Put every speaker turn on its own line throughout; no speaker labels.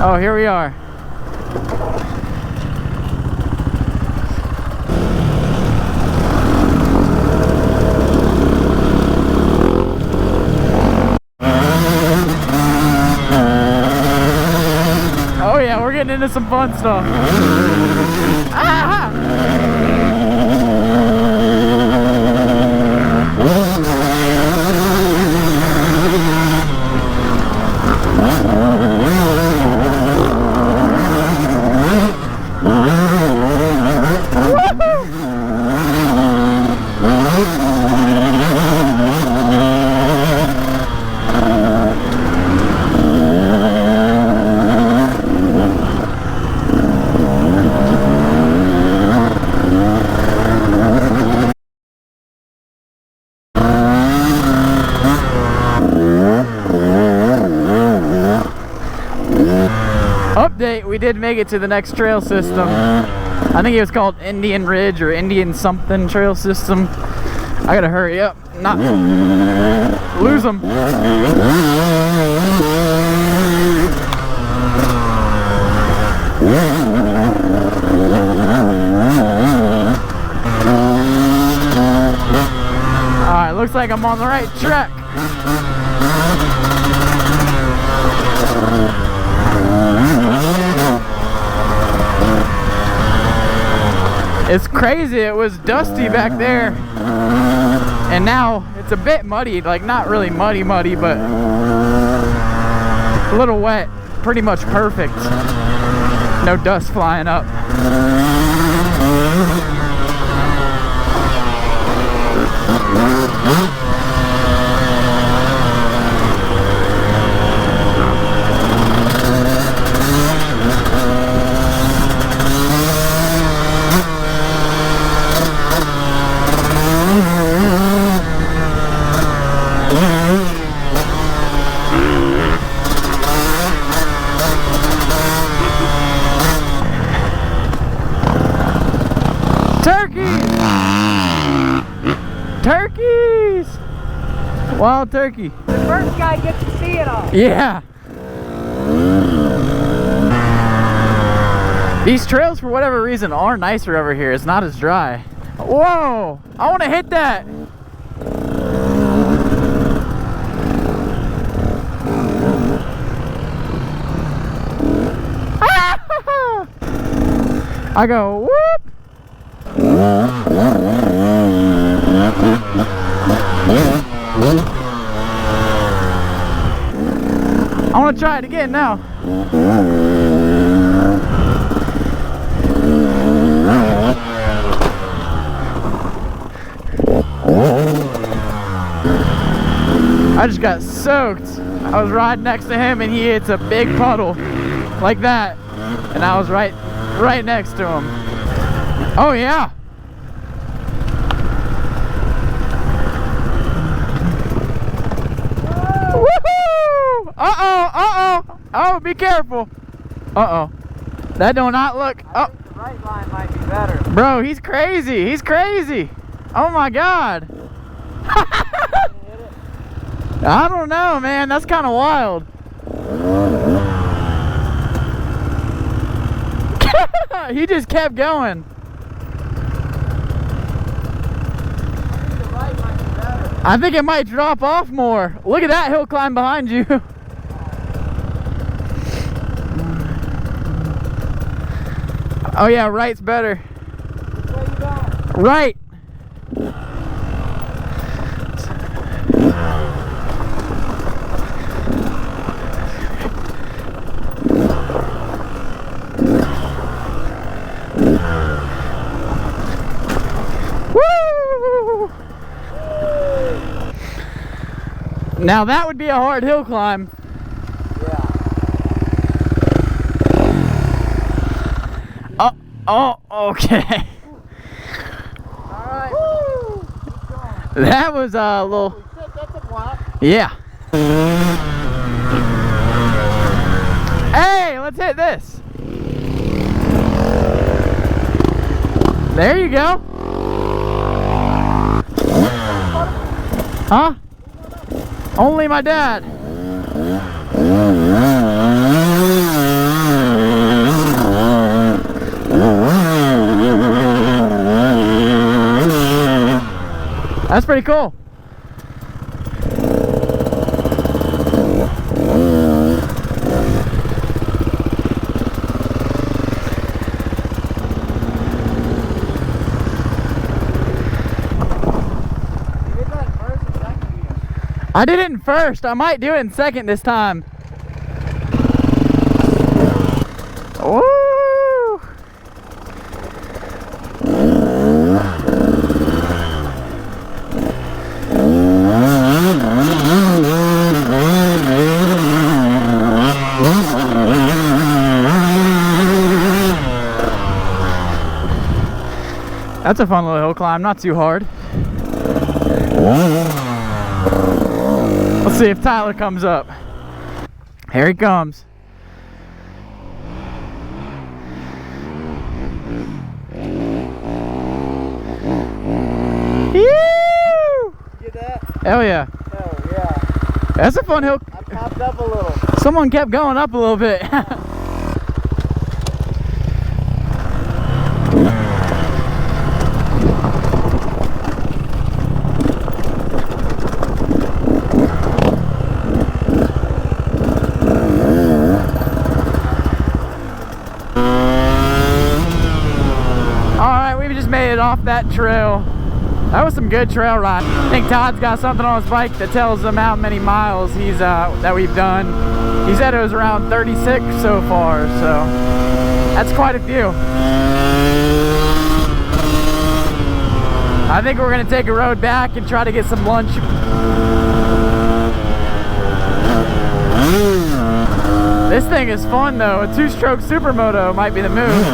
Oh, here we are. Oh yeah, we're getting into some fun stuff. Ah! Update, we did make it to the next trail system. I think it was called Indian Ridge or Indian something trail system. I gotta hurry up, not lose them. Alright, looks like I'm on the right track. It's crazy, it was dusty back there and now it's a bit muddy, like not really muddy but a little wet, pretty much perfect, no dust flying up. Turkeys! Wild turkey.
The first guy gets to see it all.
Yeah. These trails, for whatever reason, are nicer over here. It's not as dry. Whoa! I want to hit that. I go whoop. I want to try it again now. I just got soaked. I was riding next to him and he hits a big puddle like that, and I was right next to him. Oh yeah. Woohoo! Uh-oh. Oh, be careful. Uh-oh. That do not look.
I think the right line might be better.
Bro, he's crazy. He's crazy. Oh my God. I don't know, man. That's kind of wild. He just kept going. I think it might drop off more. Look at that hill climb behind you. Oh yeah, right's better.
Which way you going?
Right. Woo! Now that would be a hard hill climb. Oh, okay.
Alright.
That was a little.
Holy shit, that's a block.
Yeah. Hey, let's hit this. There you go. Huh? Only my dad. That's pretty cool. I did it in first. I might do it in second this time. Woo! That's a fun little hill climb, not too hard. Let's see if Tyler comes up. Here he comes. Woo!
Get that?
Hell yeah.
Oh yeah.
That's a fun hill.
I popped up a little.
Someone kept going up a little bit. Made it off that trail. That was some good trail ride. I think Todd's got something on his bike that tells him how many miles he's that we've done. He said it was around 36 so far, so that's quite a few. I think we're gonna take a road back and try to get some lunch. This thing is fun though. A two-stroke supermoto might be the move.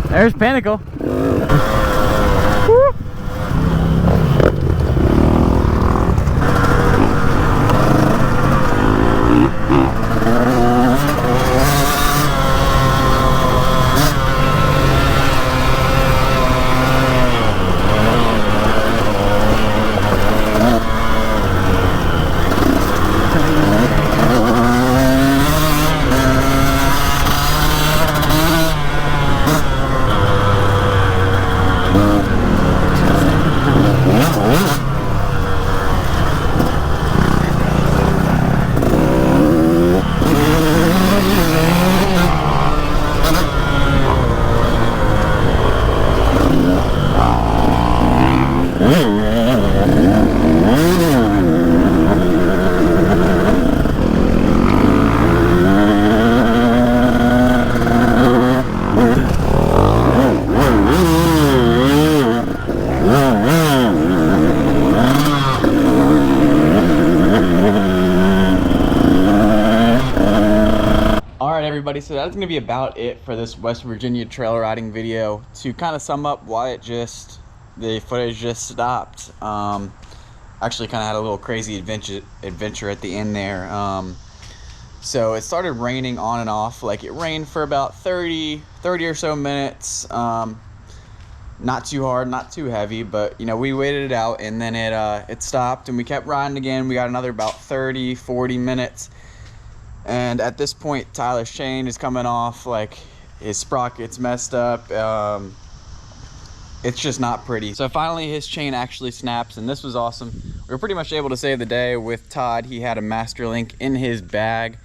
There's Pinnacle. Woo. Everybody, so that's going to be about it for this West Virginia trail riding video. To kind of sum up why the footage just stopped, actually kind of had a little crazy adventure at the end there. So it started raining on and off. Like, it rained for about 30 or so minutes,
not too hard, not too heavy, but you know, we waited it out, and then it stopped, and we kept riding again. We got another about 30-40 minutes, and at this point Tyler's chain is coming off, like his sprocket's messed up. It's just not pretty. So finally his chain actually snaps, and this was awesome. We were pretty much able to save the day with Todd. He had a master link in his bag,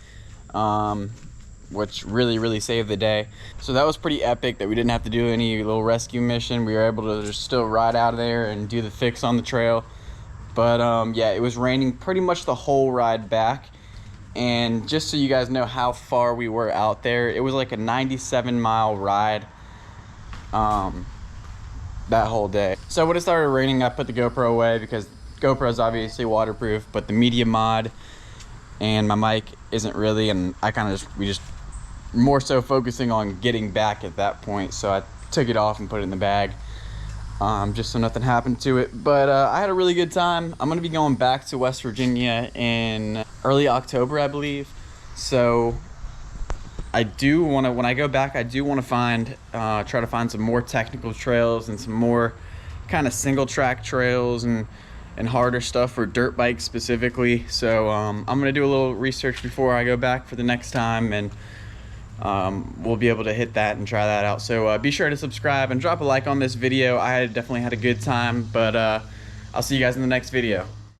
which really saved the day. So that was pretty epic that we didn't have to do any little rescue mission. We were able to just still ride out of there and do the fix on the trail. But yeah, it was raining pretty much the whole ride back. And just so you guys know how far we were out there, it was like a 97-mile ride that whole day. So when it started raining, I put the GoPro away because GoPro is obviously waterproof, but the media mod and my mic isn't really, and we just more so focusing on getting back at that point. So I took it off and put it in the bag, just so nothing happened to it. But I had a really good time. I'm gonna be going back to West Virginia in early October, I believe. So I do want to, when I go back, I do want to find, try to find some more technical trails and some more kind of single track trails and harder stuff for dirt bikes specifically. So I'm going to do a little research before I go back for the next time, and we'll be able to hit that and try that out. So be sure to subscribe and drop a like on this video. I definitely had a good time, but I'll see you guys in the next video.